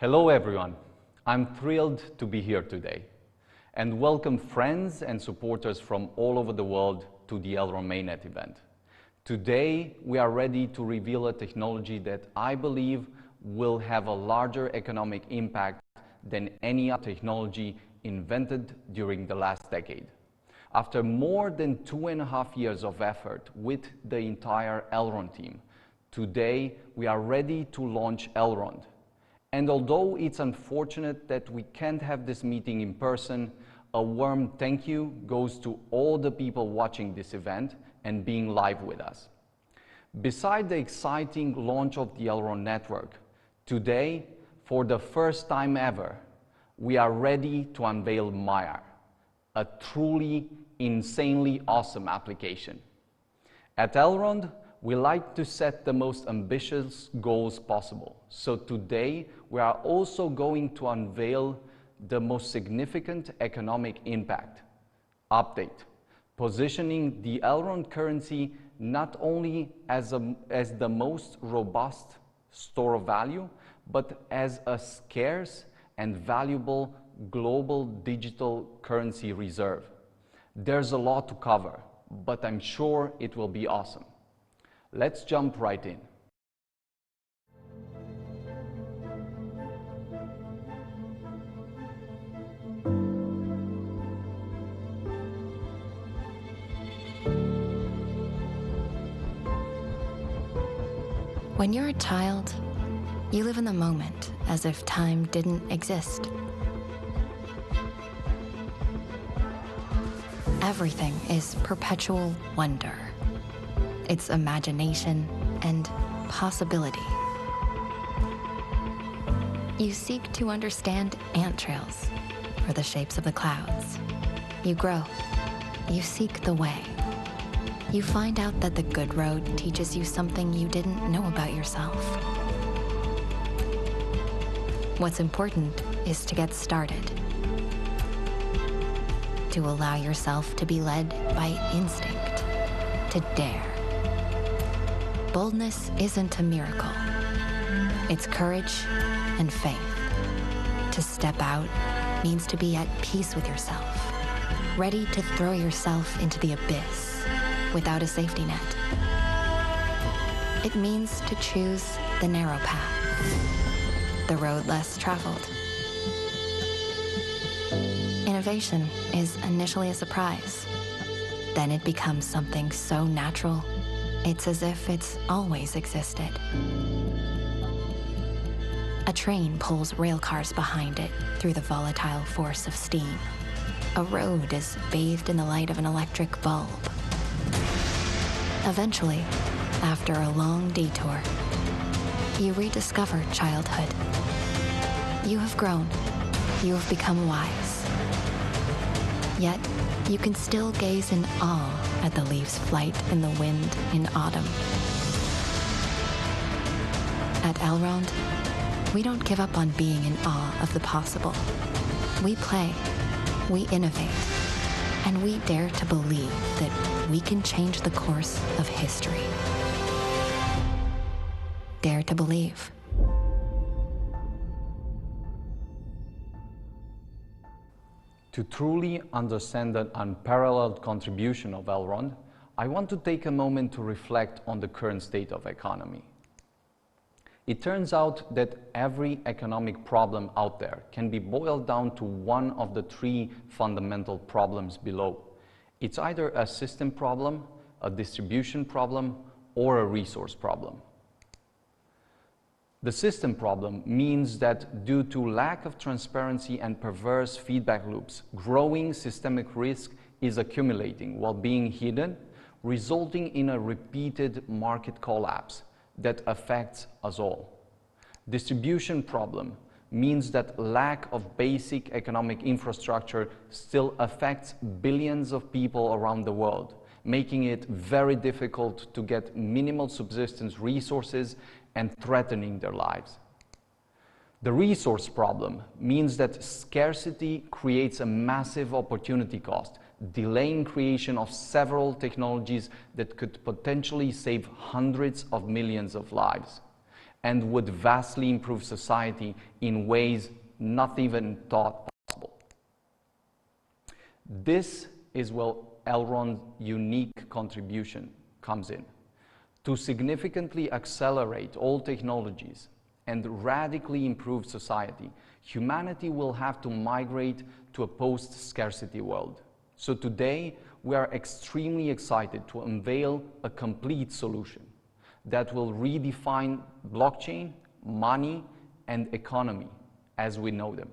Hello everyone, I'm thrilled to be here today and welcome friends and supporters from all over the world to the Elrond Mainnet event. Today we are ready to reveal a technology that I believe will have a larger economic impact than any other technology invented during the last decade. After more than 2.5 years of effort with the entire Elrond team, today we are ready to launch Elrond. And although it's unfortunate that we can't have this meeting in person, a warm thank you goes to all the people watching this event and being live with us. Beside the exciting launch of the Elrond network, today, for the first time ever, we are ready to unveil Maiar, a truly insanely awesome application. At Elrond, we like to set the most ambitious goals possible. So today, we are also going to unveil the most significant economic impact. Update, positioning the Elrond currency not only as the most robust store of value, but as a scarce and valuable global digital currency reserve. There's a lot to cover, but I'm sure it will be awesome. Let's jump right in. When you're a child, you live in the moment as if time didn't exist. Everything is perpetual wonder. It's imagination and possibility. You seek to understand ant trails or the shapes of the clouds. You grow. You seek the way. You find out that the good road teaches you something you didn't know about yourself. What's important is to get started. To allow yourself to be led by instinct, to dare. Boldness isn't a miracle. It's courage and faith. To step out means to be at peace with yourself, ready to throw yourself into the abyss without a safety net. It means to choose the narrow path, the road less traveled. Innovation is initially a surprise. Then it becomes something so natural, it's as if it's always existed. A train pulls rail cars behind it through the volatile force of steam. A road is bathed in the light of an electric bulb. Eventually, after a long detour, you rediscover childhood. You have grown. You have become wise. Yet, you can still gaze in awe at the leaves' flight in the wind in autumn. At Elrond, we don't give up on being in awe of the possible. We play, we innovate, and we dare to believe that we can change the course of history. Dare to believe. To truly understand the unparalleled contribution of Elrond, I want to take a moment to reflect on the current state of economy. It turns out that every economic problem out there can be boiled down to one of the three fundamental problems below. It's either a system problem, a distribution problem, or a resource problem. The system problem means that due to lack of transparency and perverse feedback loops, growing systemic risk is accumulating while being hidden, resulting in a repeated market collapse that affects us all. Distribution problem means that lack of basic economic infrastructure still affects billions of people around the world, making it very difficult to get minimal subsistence resources and threatening their lives. The resource problem means that scarcity creates a massive opportunity cost, delaying creation of several technologies that could potentially save hundreds of millions of lives. and would vastly improve society in ways not even thought possible. This is where Elrond's unique contribution comes in. To significantly accelerate all technologies and radically improve society, humanity will have to migrate to a post-scarcity world. So today, we are extremely excited to unveil a complete solution that will redefine blockchain, money, and economy as we know them.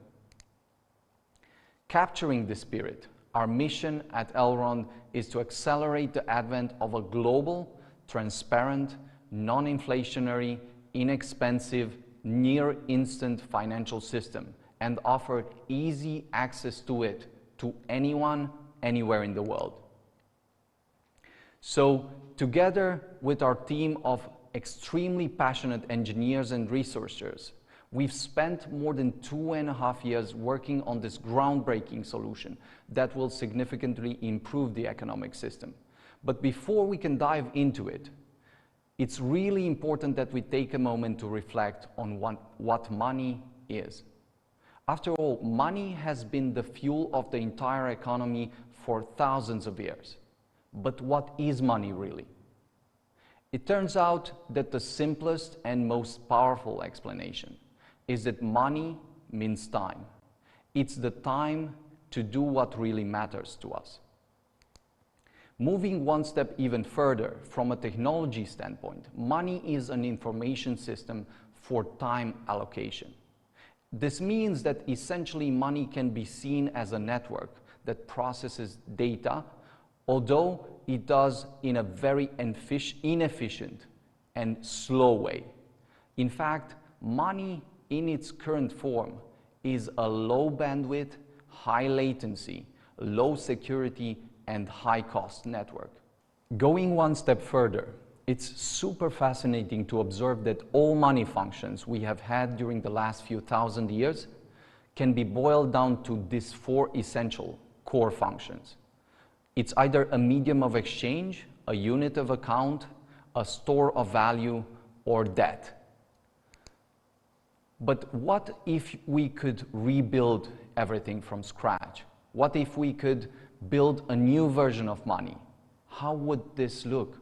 Capturing this spirit, our mission at Elrond is to accelerate the advent of a global, transparent, non-inflationary, inexpensive, near-instant financial system and offer easy access to it to anyone, anywhere in the world. So, together with our team of extremely passionate engineers and researchers, we've spent more than 2.5 years working on this groundbreaking solution that will significantly improve the economic system. But before we can dive into it, it's really important that we take a moment to reflect on what money is. After all, money has been the fuel of the entire economy for thousands of years. But what is money really? It turns out that the simplest and most powerful explanation is that money means time. It's the time to do what really matters to us. Moving one step even further, from a technology standpoint, money is an information system for time allocation. This means that essentially money can be seen as a network that processes data, although it does in a very inefficient and slow way. In fact, money in its current form is a low bandwidth, high latency, low security, and high-cost network. Going one step further, it's super fascinating to observe that all money functions we have had during the last few thousand years can be boiled down to these 4 essential core functions. It's either a medium of exchange, a unit of account, a store of value, or debt. But what if we could rebuild everything from scratch? What if we could build a new version of money? How would this look?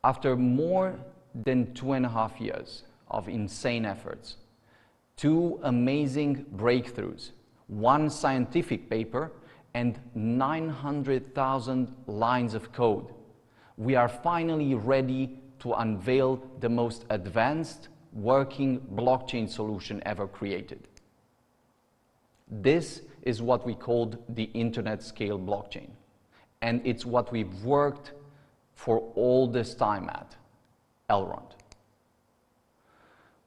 After more than 2.5 years of insane efforts, 2 amazing breakthroughs, 1 scientific paper, and 900,000 lines of code, we are finally ready to unveil the most advanced working blockchain solution ever created. This is what we called the internet scale blockchain. And it's what we've worked for all this time at Elrond.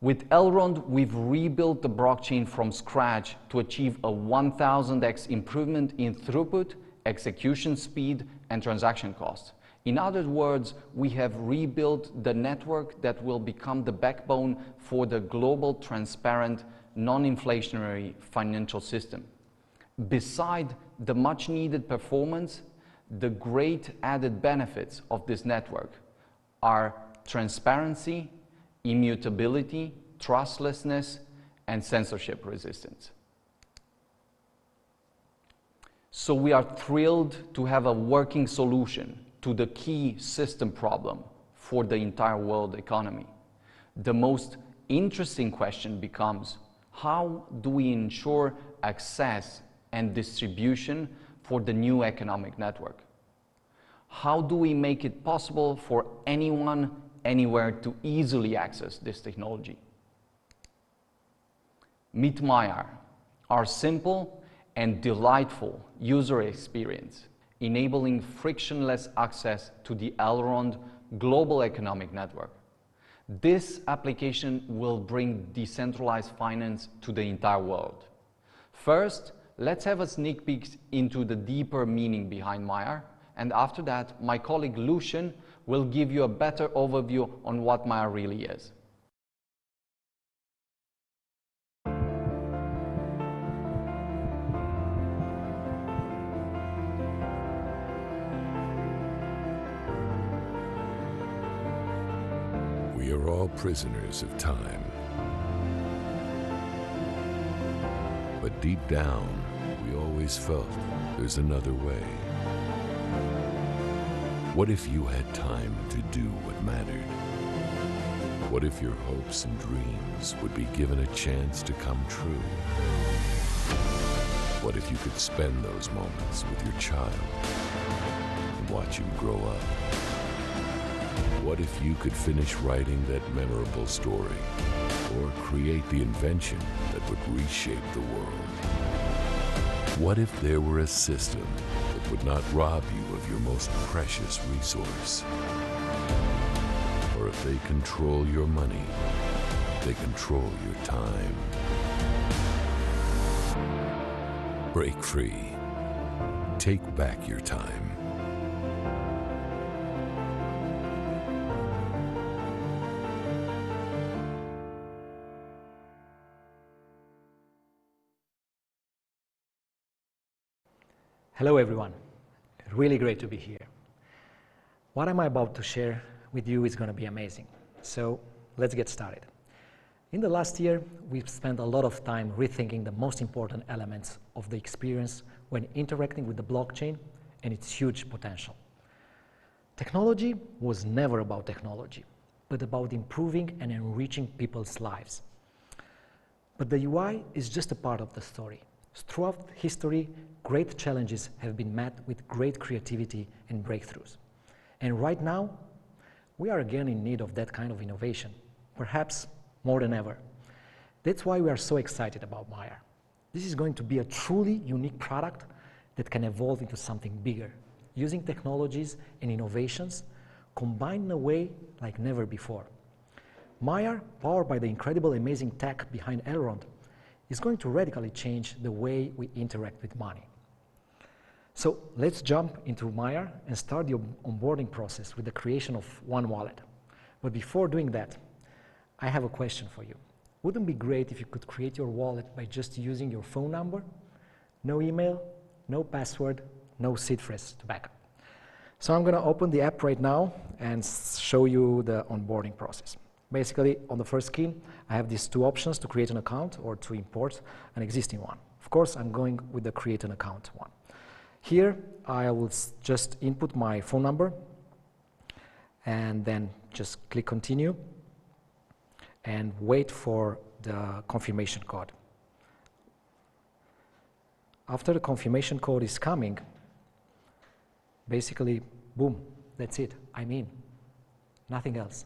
With Elrond, we've rebuilt the blockchain from scratch to achieve a 1000x improvement in throughput, execution speed, and transaction costs. In other words, we have rebuilt the network that will become the backbone for the global, transparent, non-inflationary financial system. Beside the much-needed performance, the great added benefits of this network are transparency, immutability, trustlessness, and censorship resistance. So we are thrilled to have a working solution to the key system problem for the entire world economy. The most interesting question becomes, how do we ensure access and distribution for the new economic network? How do we make it possible for anyone, anywhere to easily access this technology? Meet Maiar, our simple and delightful user experience, enabling frictionless access to the Elrond global economic network. This application will bring decentralized finance to the entire world. First, let's have a sneak peek into the deeper meaning behind Maiar, and after that, my colleague Lucian will give you a better overview on what Maiar really is. We are all prisoners of time. But deep down, we always felt there's another way. What if you had time to do what mattered? What if your hopes and dreams would be given a chance to come true? What if you could spend those moments with your child and watch him grow up? What if you could finish writing that memorable story or create the invention that would reshape the world? What if there were a system that would not rob you of your most precious resource? Or if they control your money, they control your time. Break free. Take back your time. Hello everyone, really great to be here. What I'm about to share with you is going to be amazing. So let's get started. In the last year, we've spent a lot of time rethinking the most important elements of the experience when interacting with the blockchain and its huge potential. Technology was never about technology, but about improving and enriching people's lives. But the UI is just a part of the story. Throughout history, great challenges have been met with great creativity and breakthroughs. And right now, we are again in need of that kind of innovation, perhaps more than ever. That's why we are so excited about Maiar. This is going to be a truly unique product that can evolve into something bigger, using technologies and innovations combined in a way like never before. Maiar, powered by the incredible, amazing tech behind Elrond, is going to radically change the way we interact with money. So let's jump into Maiar and start the onboarding process with the creation of one wallet. But before doing that, I have a question for you. Wouldn't it be great if you could create your wallet by just using your phone number? No email, no password, no seed phrase to backup. So I'm going to open the app right now and show you the onboarding process. Basically, on the first screen, I have these two options to create an account or to import an existing one. Of course, I'm going with the create an account one. Here, I will just input my phone number and then just click continue and wait for the confirmation code. After the confirmation code is coming, basically, boom, that's it, I'm in. Nothing else.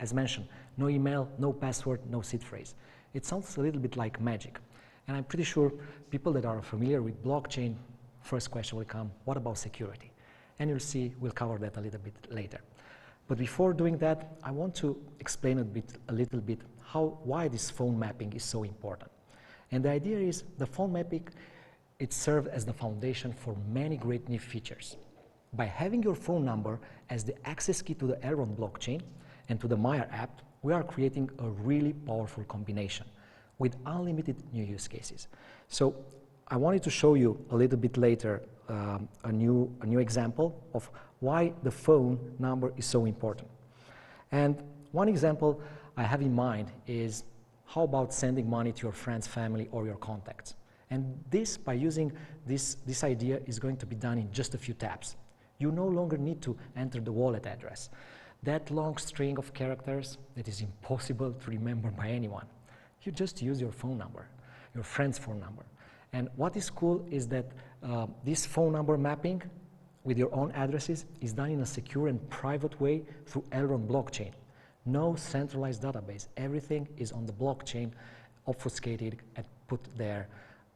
As mentioned, no email, no password, no seed phrase. It sounds a little bit like magic. And I'm pretty sure people that are familiar with blockchain, first question will come, what about security? And you'll see, we'll cover that a little bit later. But before doing that, I want to explain a little bit why this phone mapping is so important. And the idea is the phone mapping, it serves as the foundation for many great new features. By having your phone number as the access key to the Elrond blockchain and to the Maiar app, we are creating a really powerful combination with unlimited new use cases. So I wanted to show you a little bit later a new example of why the phone number is so important. And one example I have in mind is how about sending money to your friends, family, or your contacts? And this, by using this idea, is going to be done in just a few taps. You no longer need to enter the wallet address. That long string of characters that is impossible to remember by anyone. You just use your phone number, your friend's phone number. And what is cool is that this phone number mapping with your own addresses is done in a secure and private way through Elrond blockchain. No centralized database. Everything is on the blockchain, obfuscated and put there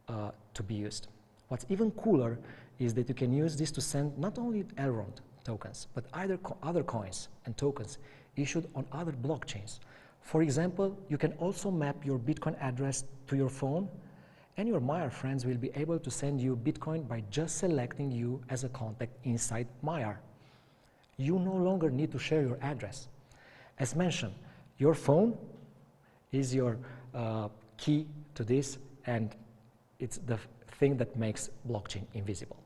to be used. What's even cooler is that you can use this to send not only Elrond tokens, but other coins and tokens issued on other blockchains. For example, you can also map your Bitcoin address to your phone, and your Maiar friends will be able to send you Bitcoin by just selecting you as a contact inside Maiar. You no longer need to share your address. As mentioned, your phone is your key to this, and it's the thing that makes blockchain invisible.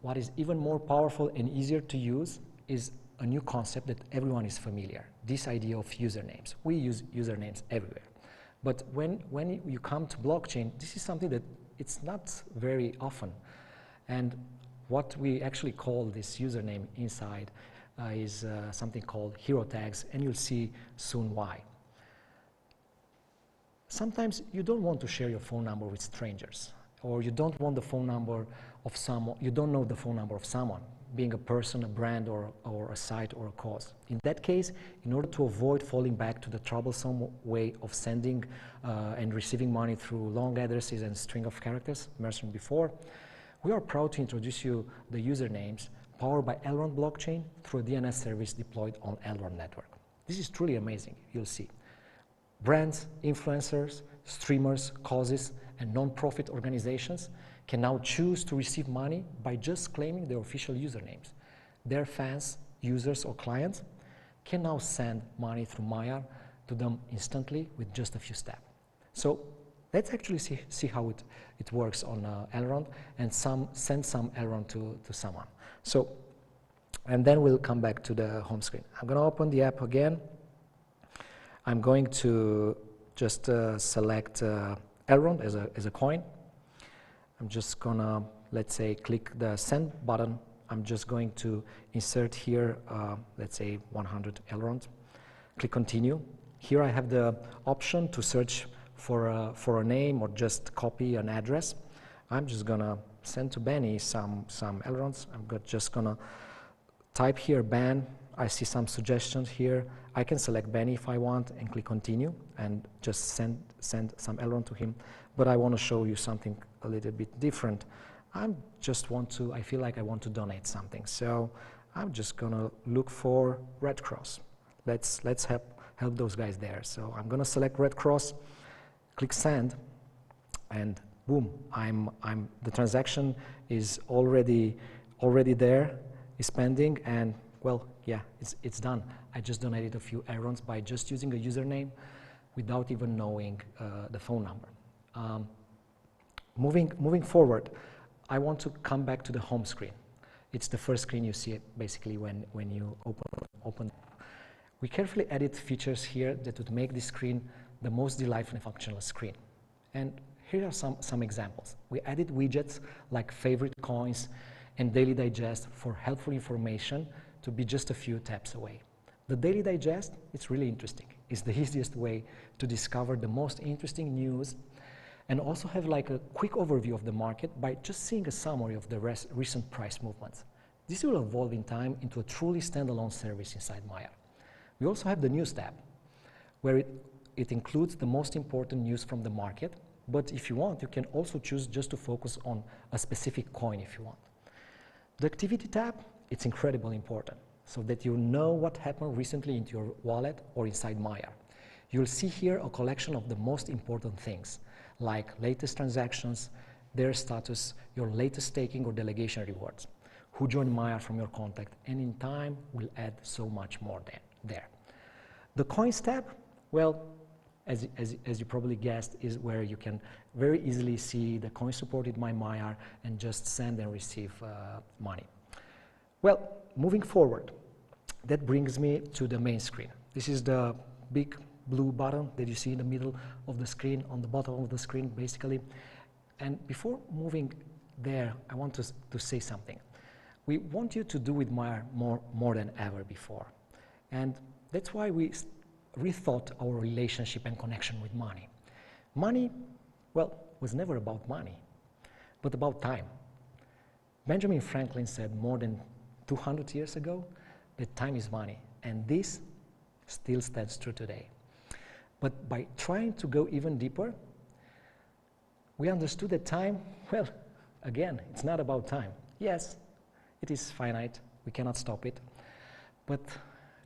What is even more powerful and easier to use is a new concept that everyone is familiar, this idea of usernames. We use usernames everywhere. But when you come to blockchain, this is something that it's not very often. And what we actually call this username inside is something called hero tags, and you'll see soon why. Sometimes you don't want to share your phone number with strangers, or you don't want the phone number of someone, you don't know the phone number of someone, being a person, a brand, or a site, or a cause. In that case, in order to avoid falling back to the troublesome way of sending and receiving money through long addresses and string of characters mentioned before, we are proud to introduce you the usernames powered by Elrond blockchain through a DNS service deployed on Elrond network. This is truly amazing, you'll see. Brands, influencers, streamers, causes, and non-profit organizations can now choose to receive money by just claiming their official usernames. Their fans, users, or clients can now send money through Maiar to them instantly with just a few steps. So let's actually see how it works on Elrond and send some Elrond to someone. So, and then we'll come back to the home screen. I'm going to open the app again. I'm going to just select Elrond as a coin. I'm just gonna, let's say, click the send button. I'm just going to insert here, let's say 100 Elrond. Click continue. Here I have the option to search for a name or just copy an address. I'm just gonna send to Benny some Elronds. I'm just gonna type here Ben. I see some suggestions here. I can select Benny if I want and click continue and just send some Elrond to him. But I want to show you something a little bit different. I feel like I want to donate something. So I'm just gonna look for Red Cross. Let's help those guys there. So I'm gonna select Red Cross, click send, and boom, the transaction is already there, is pending, and well, yeah, it's done. I just donated a few Elronds by just using a username without even knowing the phone number. Moving forward, I want to come back to the home screen. It's the first screen you see basically when you open. We carefully added features here that would make this screen the most delightful and functional screen. And here are some examples. We added widgets like favorite coins and daily digest for helpful information to be just a few taps away. The daily digest, it's really interesting. It's the easiest way to discover the most interesting news and also have like a quick overview of the market by just seeing a summary of the recent price movements. This will evolve in time into a truly standalone service inside Maiar. We also have the news tab, where it includes the most important news from the market, but if you want, you can also choose just to focus on a specific coin if you want. The activity tab, it's incredibly important, so that you know what happened recently into your wallet or inside Maiar. You'll see here a collection of the most important things, like latest transactions, their status, your latest staking or delegation rewards, who joined Maiar from your contact, and in time we'll add so much more there. The coins tab, well, as you probably guessed, is where you can very easily see the coins supported by Maiar and just send and receive money. Well, moving forward, that brings me to the main screen. This is the big blue button that you see in the middle of the screen, on the bottom of the screen, basically. And before moving there, I want to say something. We want you to do with Maiar more than ever before. And that's why we rethought our relationship and connection with money. Money, well, was never about money, but about time. Benjamin Franklin said more than 200 years ago that time is money, and this still stands true today. But by trying to go even deeper, we understood that time, well, again, it's not about time. Yes, it is finite, we cannot stop it, but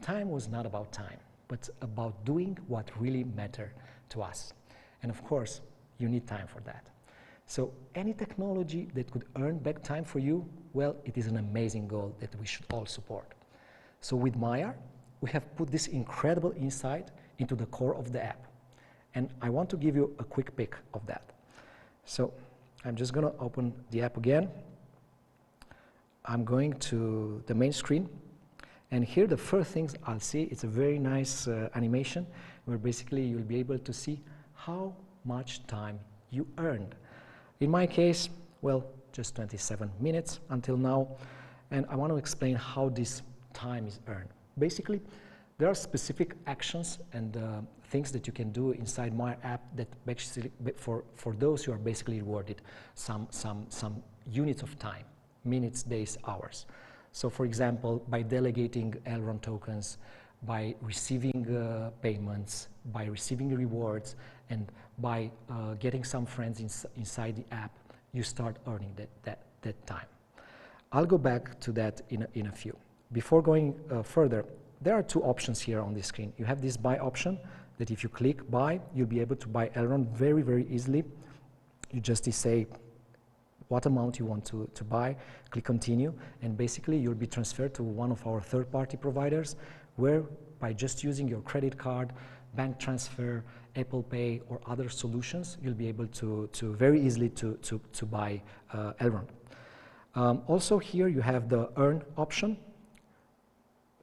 time was not about time, but about doing what really mattered to us. And of course, you need time for that. So any technology that could earn back time for you, well, it is an amazing goal that we should all support. So with Maiar, we have put this incredible insight into the core of the app. And I want to give you a quick pic of that. So I'm just going to open the app again. I'm going to the main screen. And here the first things I'll see, it's a very nice animation where basically you'll be able to see how much time you earned. In my case, well, just 27 minutes until now, and I want to explain how this time is earned. Basically, there are specific actions and things that you can do inside my app that basically, for those who are basically rewarded some units of time, minutes, days, hours. So for example, by delegating Elrond tokens, by receiving payments, by receiving rewards, and by getting some friends inside the app, you start earning that time. I'll go back to that in a few. Before going further, there are two options here on the screen. You have this buy option that if you click buy, you'll be able to buy Elrond very, very easily. You just say what amount you want to buy, click continue, and basically you'll be transferred to one of our third-party providers where by just using your credit card, bank transfer, Apple Pay, or other solutions, you'll be able to very easily to buy Elrond. Also here you have the earn option.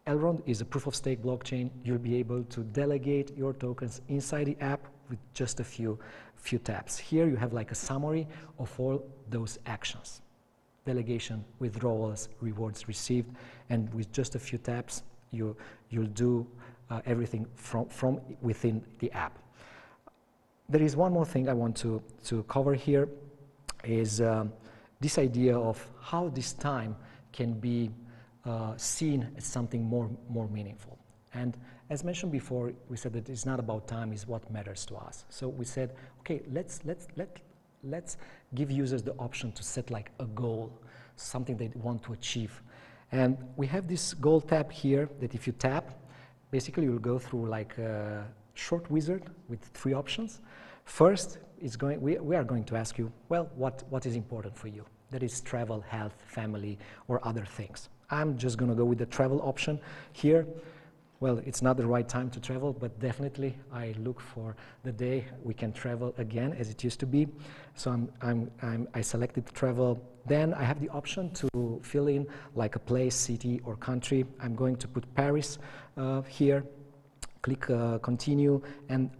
Elrond is a proof-of-stake blockchain. You'll be able to delegate your tokens inside the app with just a few taps. Here you have like a summary of all those actions. Delegation, withdrawals, rewards received, and with just a few taps, you'll do everything from within the app. There is one more thing I want to cover here, is this idea of how this time can be seen as something more meaningful. And as mentioned before, we said that it's not about time, it's what matters to us. So we said, okay, let's give users the option to set like a goal, something they want to achieve. And we have this goal tab here that if you tap, basically you'll go through like a short wizard with 3 options. First, we are going to ask you, well, what is important for you? That is travel, health, family, or other things. I'm just going to go with the travel option here. Well, it's not the right time to travel, but definitely I look for the day we can travel again as it used to be. So I selected travel. Then I have the option to fill in like a place, city, or country. I'm going to put Paris here. Click continue, and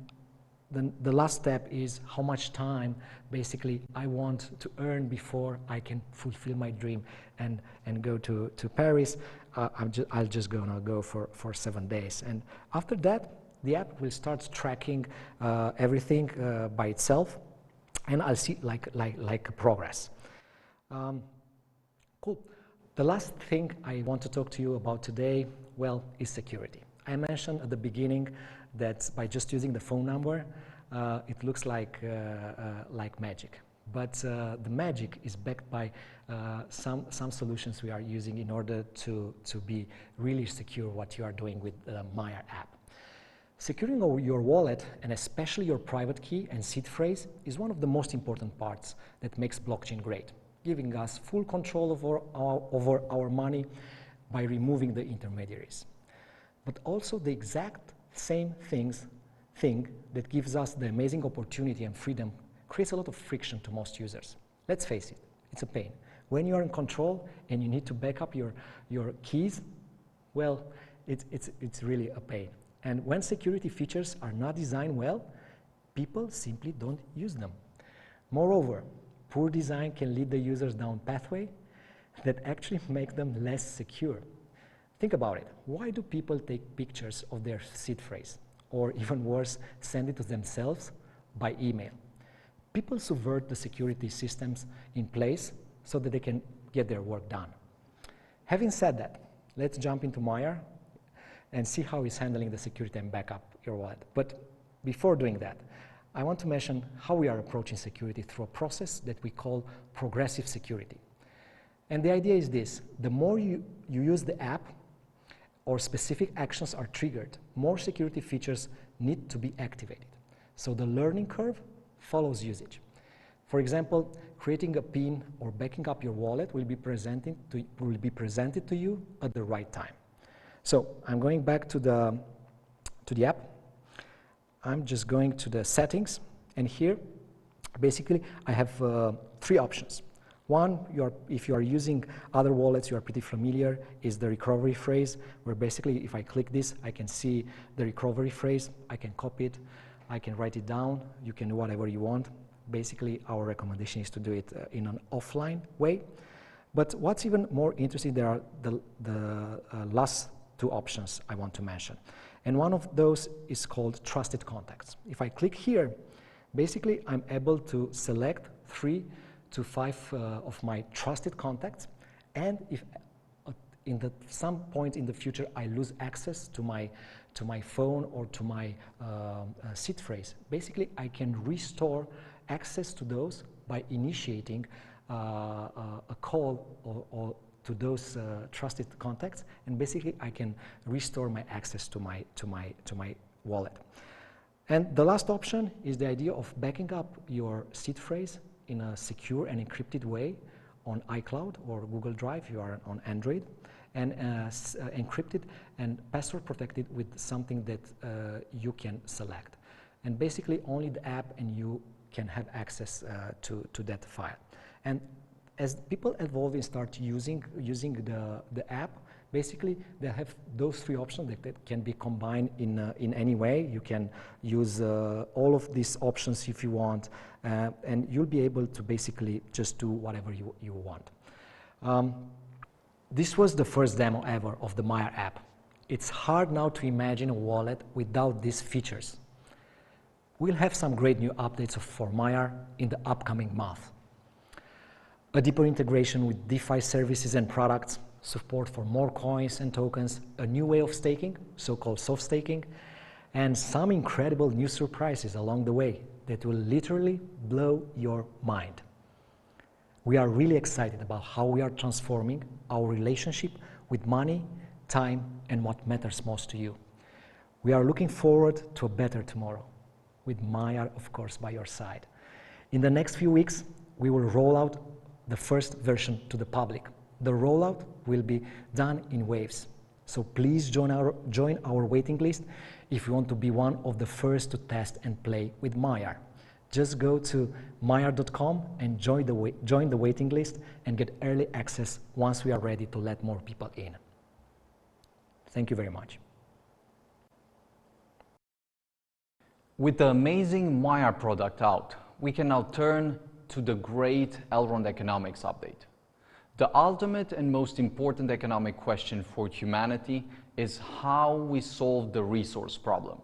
then the last step is how much time basically I want to earn before I can fulfill my dream and go to Paris. I'll just gonna go for 7 days, and after that the app will start tracking everything by itself, and I'll see like progress. Cool. The last thing I want to talk to you about today, well, is security. I mentioned at the beginning that by just using the phone number, it looks like magic. But the magic is backed by some solutions we are using in order to be really secure what you are doing with the Maiar app. Securing your wallet, and especially your private key and seed phrase, is one of the most important parts that makes blockchain great, giving us full control over our money by removing the intermediaries. But also the exact same thing that gives us the amazing opportunity and freedom creates a lot of friction to most users. Let's face it, it's a pain. When you are in control and you need to back up your keys, well, it's really a pain. And when security features are not designed well, people simply don't use them. Moreover, poor design can lead the users down pathway that actually make them less secure. Think about it. Why do people take pictures of their seed phrase? Or even worse, send it to themselves by email? People subvert the security systems in place so that they can get their work done. Having said that, let's jump into Maiar and see how he's handling the security and backup your wallet. But before doing that, I want to mention how we are approaching security through a process that we call progressive security. And the idea is this: the more you use the app or specific actions are triggered, more security features need to be activated. So the learning curve follows usage. For example, creating a PIN or backing up your wallet will be presented to you at the right time. So I'm going back to the app. I'm just going to the settings, and here basically I have 3 options. One, if you are using other wallets, you are pretty familiar, is the recovery phrase, where basically if I click this, I can see the recovery phrase, I can copy it, I can write it down, you can do whatever you want. Basically, our recommendation is to do it in an offline way. But what's even more interesting, there are the last two options I want to mention. And one of those is called Trusted Contacts. If I click here, basically I'm able to select 3 to 5 of my trusted contacts, and if some point in the future I lose access to my phone or to my seed phrase, basically I can restore access to those by initiating a call or to those trusted contacts, and basically I can restore my access to my wallet. And the last option is the idea of backing up your seed phrase in a secure and encrypted way on iCloud or Google Drive, you are on Android, and encrypted and password protected with something that you can select. And basically only the app and you can have access to that file. And as people evolve and start using the app, basically they have those 3 options that can be combined in any way. You can use all of these options if you want, and you'll be able to basically just do whatever you want. This was the first demo ever of the Maiar app. It's hard now to imagine a wallet without these features. We'll have some great new updates for Maiar in the upcoming month. A deeper integration with DeFi services and products, support for more coins and tokens, a new way of staking, so-called soft staking, and some incredible new surprises along the way that will literally blow your mind. We are really excited about how we are transforming our relationship with money, time, and what matters most to you. We are looking forward to a better tomorrow, with Maiar, of course, by your side. In the next few weeks, we will roll out the first version to the public. The rollout will be done in waves. So please join our waiting list if you want to be one of the first to test and play with Maiar. Just go to maiar.com and join the waiting list and get early access once we are ready to let more people in. Thank you very much. With the amazing Maiar product out, we can now turn to the great Elrond economics update. The ultimate and most important economic question for humanity is how we solve the resource problem.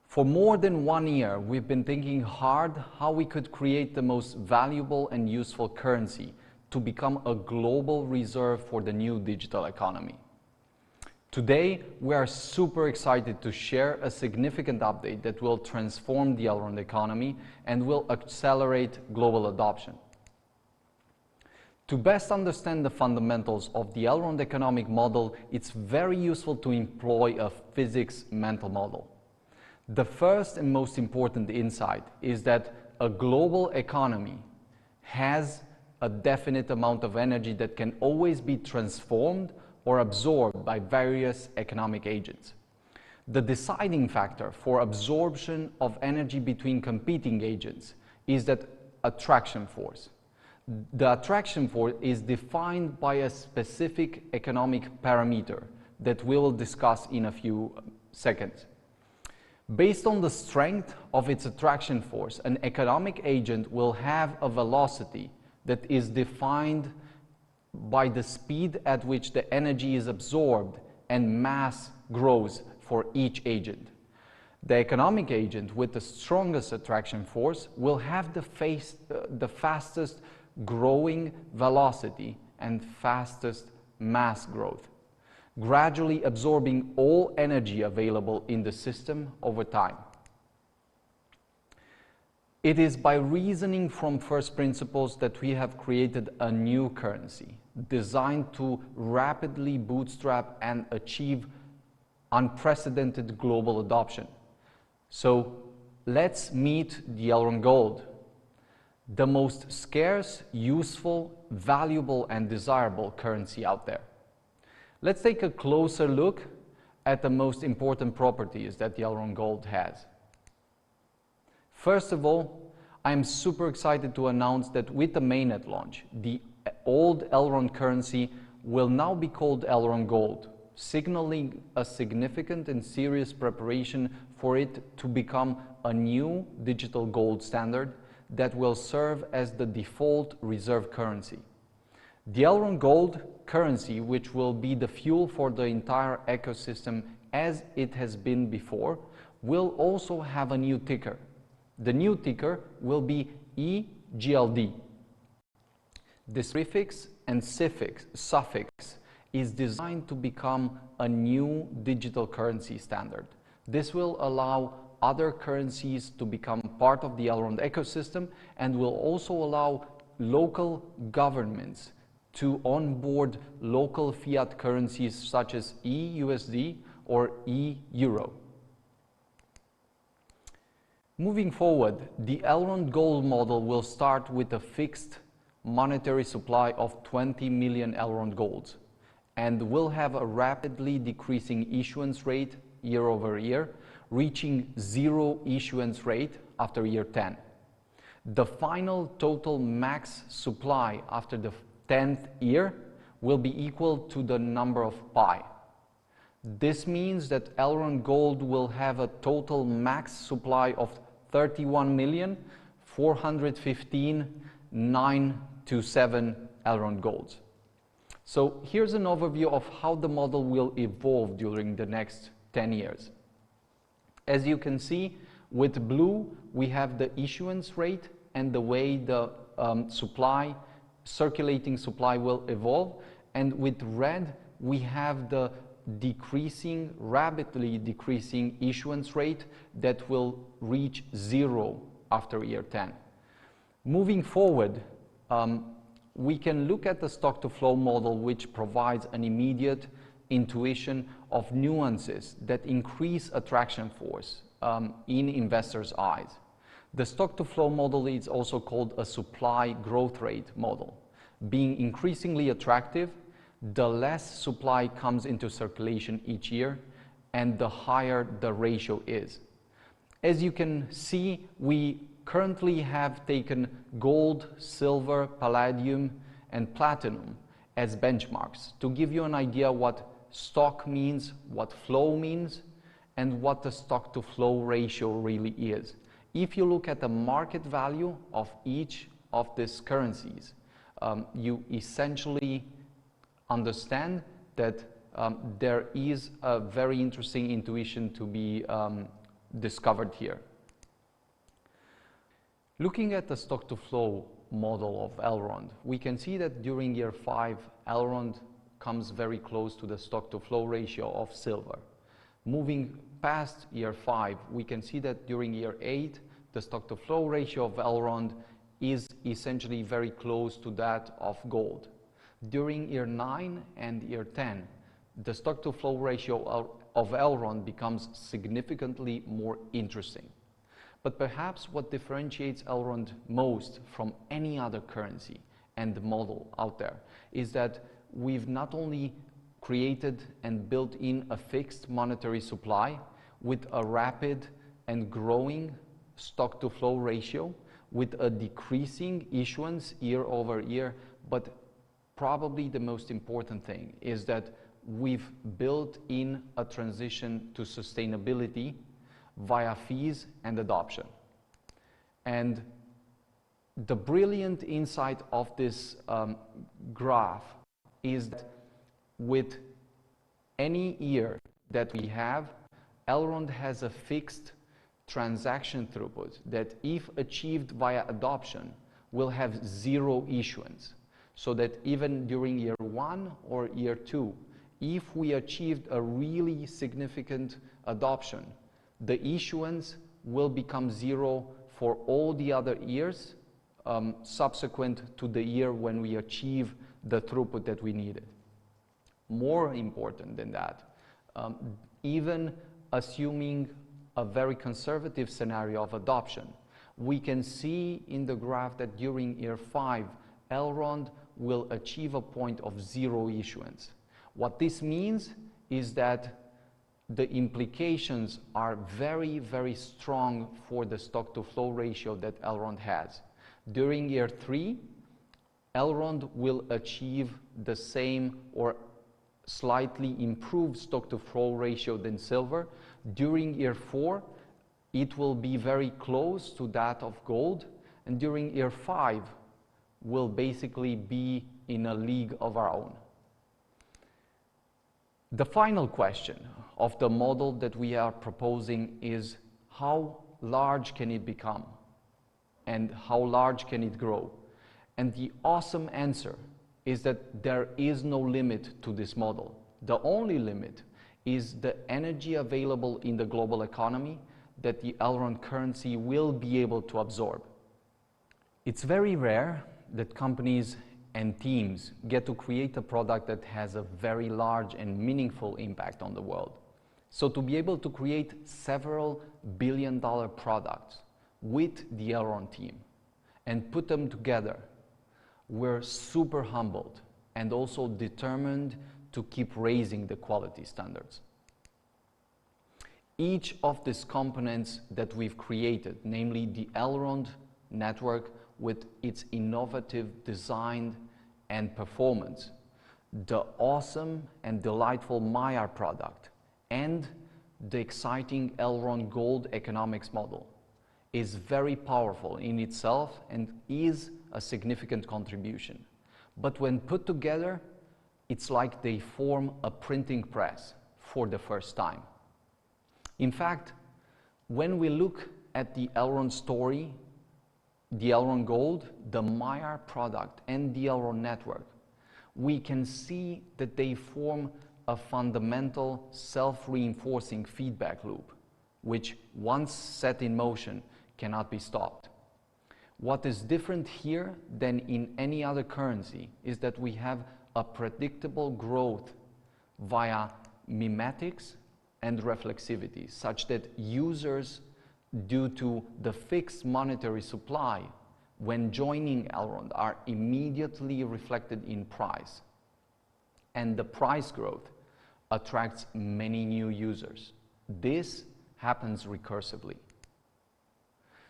For more than 1 year, we've been thinking hard how we could create the most valuable and useful currency to become a global reserve for the new digital economy. Today, we are super excited to share a significant update that will transform the Elrond economy and will accelerate global adoption. To best understand the fundamentals of the Elrond economic model, it's very useful to employ a physics mental model. The first and most important insight is that a global economy has a definite amount of energy that can always be transformed or absorbed by various economic agents. The deciding factor for absorption of energy between competing agents is that attraction force. The attraction force is defined by a specific economic parameter that we will discuss in a few seconds. Based on the strength of its attraction force, an economic agent will have a velocity that is defined by the speed at which the energy is absorbed and mass grows for each agent. The economic agent with the strongest attraction force will have the fastest growing velocity and fastest mass growth, gradually absorbing all energy available in the system over time. It is by reasoning from first principles that we have created a new currency designed to rapidly bootstrap and achieve unprecedented global adoption. So let's meet the Elrond Gold, the most scarce, useful, valuable, and desirable currency out there. Let's take a closer look at the most important properties that the Elrond Gold has. First of all, I'm super excited to announce that with the Mainnet launch, the old Elrond currency will now be called Elrond Gold, signaling a significant and serious preparation for it to become a new digital gold standard that will serve as the default reserve currency. The Elrond Gold currency, which will be the fuel for the entire ecosystem as it has been before, will also have a new ticker. The new ticker will be eGLD. This prefix and suffix is designed to become a new digital currency standard. This will allow other currencies to become part of the Elrond ecosystem and will also allow local governments to onboard local fiat currencies such as eUSD or eEuro. Moving forward, the Elrond Gold model will start with a fixed monetary supply of 20 million Elrond Golds and will have a rapidly decreasing issuance rate year over year, reaching zero issuance rate after year 10. The final total max supply after the 10th year will be equal to the number of pi. This means that Elrond Gold will have a total max supply of 31,415,927 Elrond Golds. So here's an overview of how the model will evolve during the next 10 years. As you can see, with blue, we have the issuance rate and the way the circulating supply will evolve. And with red, we have the rapidly decreasing issuance rate that will reach zero after year 10. Moving forward, we can look at the stock-to-flow model, which provides an immediate intuition of nuances that increase attraction force in investors' eyes. The stock-to-flow model is also called a supply growth rate model. Being increasingly attractive, the less supply comes into circulation each year and the higher the ratio is. As you can see, we currently have taken gold, silver, palladium, and platinum as benchmarks to give you an idea what stock means, what flow means, and what the stock-to-flow ratio really is. If you look at the market value of each of these currencies, you essentially understand that there is a very interesting intuition to be discovered here. Looking at the stock-to-flow model of Elrond, we can see that during year 5, Elrond comes very close to the stock-to-flow ratio of silver. Moving past year 5, we can see that during year 8, the stock-to-flow ratio of Elrond is essentially very close to that of gold. During year 9 and year 10, the stock-to-flow ratio of Elrond becomes significantly more interesting. But perhaps what differentiates Elrond most from any other currency and model out there is that we've not only created and built in a fixed monetary supply with a rapid and growing stock-to-flow ratio, with a decreasing issuance year over year, but probably the most important thing is that we've built in a transition to sustainability via fees and adoption. And the brilliant insight of this graph is that with any year that we have, Elrond has a fixed transaction throughput that, if achieved via adoption, will have zero issuance. So that even during year 1 or year 2, if we achieved a really significant adoption, the issuance will become zero for all the other years subsequent to the year when we achieve the throughput that we needed. More important than that, even assuming a very conservative scenario of adoption, we can see in the graph that during year 5, Elrond will achieve a point of zero issuance. What this means is that the implications are very, very strong for the stock-to-flow ratio that Elrond has. During year 3, Elrond will achieve the same or slightly improved stock-to-flow ratio than silver. During year 4, it will be very close to that of gold, and during year 5, will basically be in a league of our own. The final question of the model that we are proposing is how large can it become and how large can it grow? And the awesome answer is that there is no limit to this model. The only limit is the energy available in the global economy that the Elrond currency will be able to absorb. It's very rare that companies and teams get to create a product that has a very large and meaningful impact on the world. So to be able to create several billion-dollar products with the Elrond team and put them together, we're super humbled and also determined to keep raising the quality standards. Each of these components that we've created, namely the Elrond network with its innovative design and performance, the awesome and delightful Maiar product, and the exciting Elrond Gold economics model, is very powerful in itself and is a significant contribution. But when put together, it's like they form a printing press for the first time. In fact, when we look at the Elrond story, the Elrond Gold, the Maiar product, and the Elrond network, we can see that they form a fundamental self-reinforcing feedback loop, which once set in motion cannot be stopped. What is different here than in any other currency is that we have a predictable growth via mimetics and reflexivity, such that users, due to the fixed monetary supply, when joining Elrond, are immediately reflected in price. And the price growth attracts many new users. This happens recursively.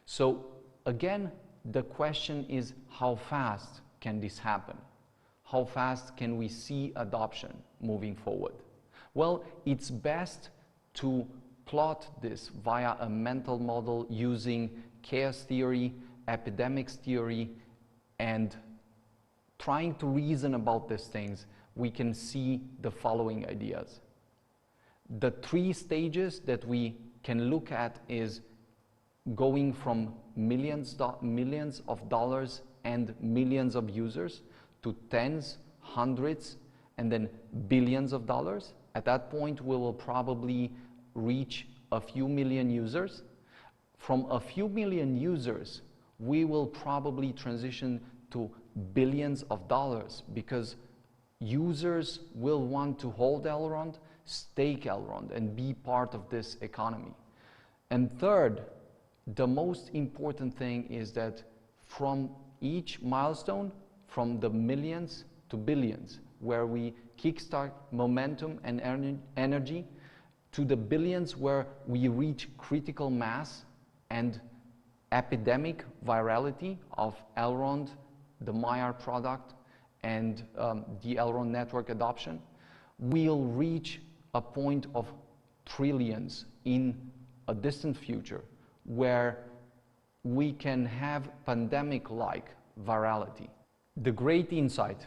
So again, the question is, how fast can this happen? How fast can we see adoption moving forward? Well, it's best to plot this via a mental model using chaos theory, epidemics theory, and trying to reason about these things, we can see the following ideas. The 3 stages that we can look at is going from millions of dollars and millions of users to tens, hundreds, and then billions of dollars. At that point, we will probably reach a few million users. From a few million users, we will probably transition to billions of dollars because users will want to hold Elrond, stake Elrond, and be part of this economy. And third, the most important thing is that from each milestone, from the millions to billions, where we kickstart momentum and energy, to the billions where we reach critical mass and epidemic virality of Elrond, the Maiar product, and the Elrond network adoption, we'll reach a point of trillions in a distant future where we can have pandemic-like virality. The great insight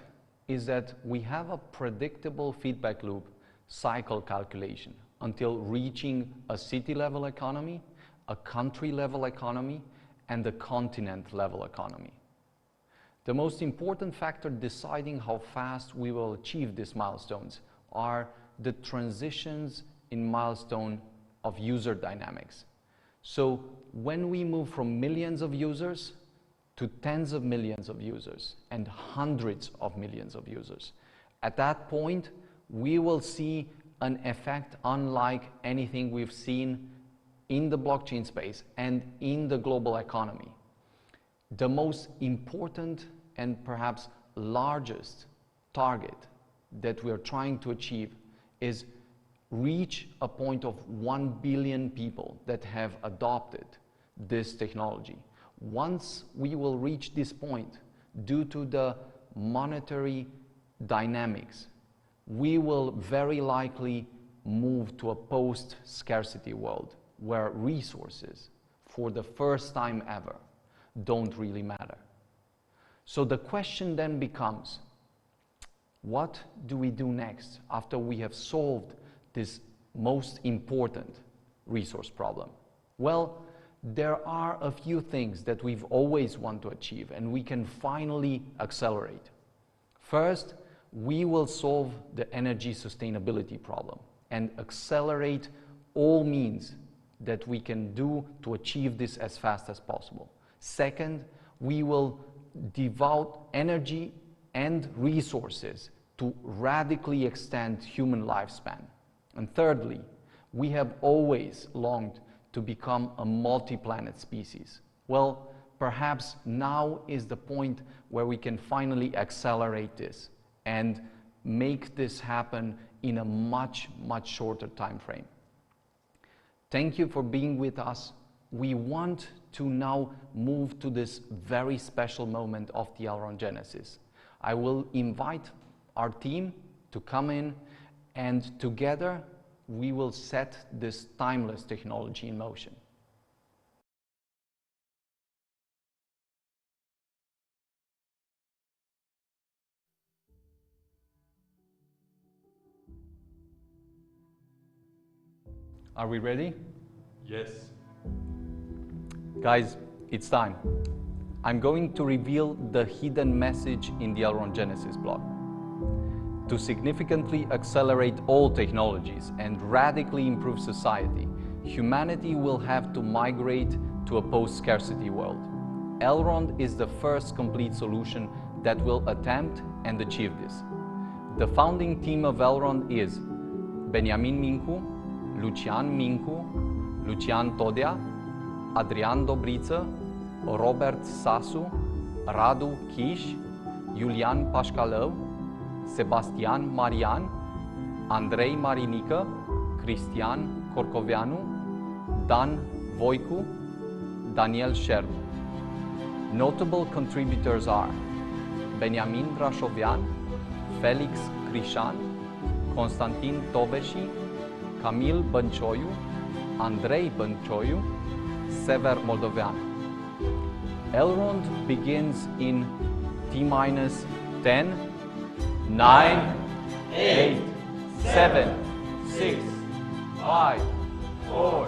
is that we have a predictable feedback loop cycle calculation until reaching a city-level economy, a country-level economy, and a continent-level economy. The most important factor deciding how fast we will achieve these milestones are the transitions in milestone of user dynamics. So when we move from millions of users to tens of millions of users and hundreds of millions of users, at that point, we will see an effect unlike anything we've seen in the blockchain space and in the global economy. The most important and perhaps largest target that we are trying to achieve is reach a point of 1 billion people that have adopted this technology, once we will reach this point, due to the monetary dynamics, we will very likely move to a post-scarcity world where resources, for the first time ever, don't really matter. So the question then becomes, what do we do next after we have solved this most important resource problem? Well, there are a few things that we've always wanted to achieve and we can finally accelerate. First, we will solve the energy sustainability problem and accelerate all means that we can do to achieve this as fast as possible. Second, we will devote energy and resources to radically extend human lifespan. And thirdly, we have always longed to become a multi-planet species. Well, perhaps now is the point where we can finally accelerate this and make this happen in a much, much shorter time frame. Thank you for being with us. We want to now move to this very special moment of the Elrond Genesis. I will invite our team to come in, and together we will set this timeless technology in motion. Are we ready? Yes. Guys, it's time. I'm going to reveal the hidden message in the Elrond Genesis blog. To significantly accelerate all technologies and radically improve society, humanity will have to migrate to a post-scarcity world. Elrond is the first complete solution that will attempt and achieve this. The founding team of Elrond is Benjamin Mincu, Lucian Mincu, Lucian Todea, Adrian Dobriță, Robert Sasu, Radu Chiș, Iulian Pașcalău, Sebastian Marian, Andrei Marinică, Cristian Corcoveanu, Dan Voicu, Daniel Șerbu. Notable contributors are Benjamin Brașovean, Felix Crișan, Constantin Toveși, Camil Băncioiu, Andrei Băncioiu, Sever Moldovean. Elrond begins in T-10, 9, 8, 7, 6, 5, 4,